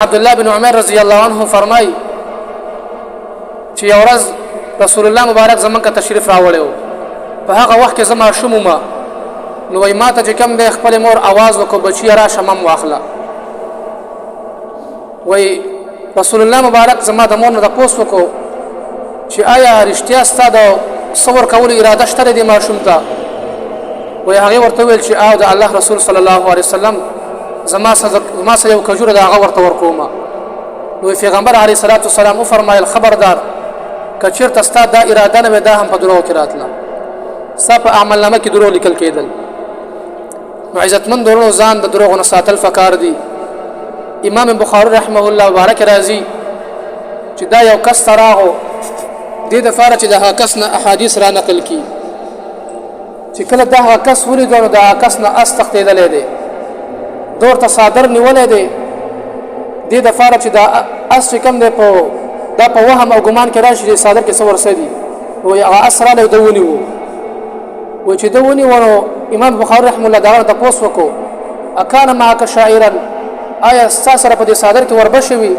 عبد الله بن عمر رضی الله عنه فرمای چې یو ورځ رسول الله مبارک زمونږ ته تشریف راوړی و. په هغه وخت کې زه ماشوم وم، نو وایي ما ته چې کوم دی خپلې مور اواز وکړو بچیه راشه مم واخله. وایي رسول الله مبارک زما د مور نه تپوس وکړو چې آیا رښتیا ستا د صبر کولو اراده شته دی ماشوم ته؟ وایي هغې ورته وویل چې د الله رسول صلی الله علیه وسلم زما سره یو کجوره د هغه ورته ورکومه. نو پیغمبر علیه الصلاة والسلام وفرمایل خبردار که چېرته ستا دا اراده نه وي دا هم په دروغو کې راتله، ستا په عملنامه کې دروغ لیکل کېدل. نو عزتمند ورونو ځان د دروغو نه ساتل فکار دي. امام بخاري رحمه الله مبارک راځي چې دا یو کس ته راغو دې دپاره چې د هغه کس نه احادیث را نقل کړي چې کله دا هغه کس ولیدو نو د هغه کس نه اس تښتېدلی دی، دور ته صادر نیولی دی. دې دپاره چې دا اس چې کوم دی دا په وهم او ګمان کې راشي چې صادر کې څه ورڅه دي. وایي هغه اس رالی ده ونیو. وایي چې ده ونیو نو امام بخاري رحمه الله د هغه نه تپوس وکړو اکان معک شاعرا، آیا ستا سره په دې صادر کې وربشې وي؟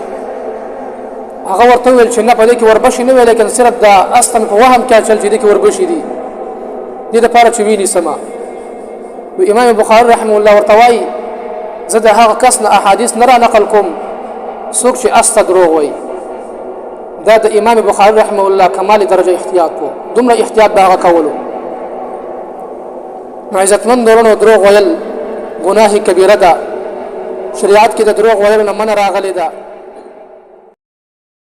هغه ورته وویل چې نه په دې کې وربشې نه وي، لیکن صرف دا اس ته مې په وهم کې اچل چې دې کې وربشې دي، دې دپاره چې وینیسمه. امام بخاري رحمه الله ورته وایي زه د هغه کس نه احادیث نه را نقل کوم څوک چې اس ته دروغ وایي. دا د امام بخاري رحمه الله کمال درجه احتیاط کو، دومره احتیاط به هغه کولو. نو عزتمند ورونو دروغ ویل ګناه کبیره ده، شریعت کې د دروغ ویلو نه منع راغلی ده.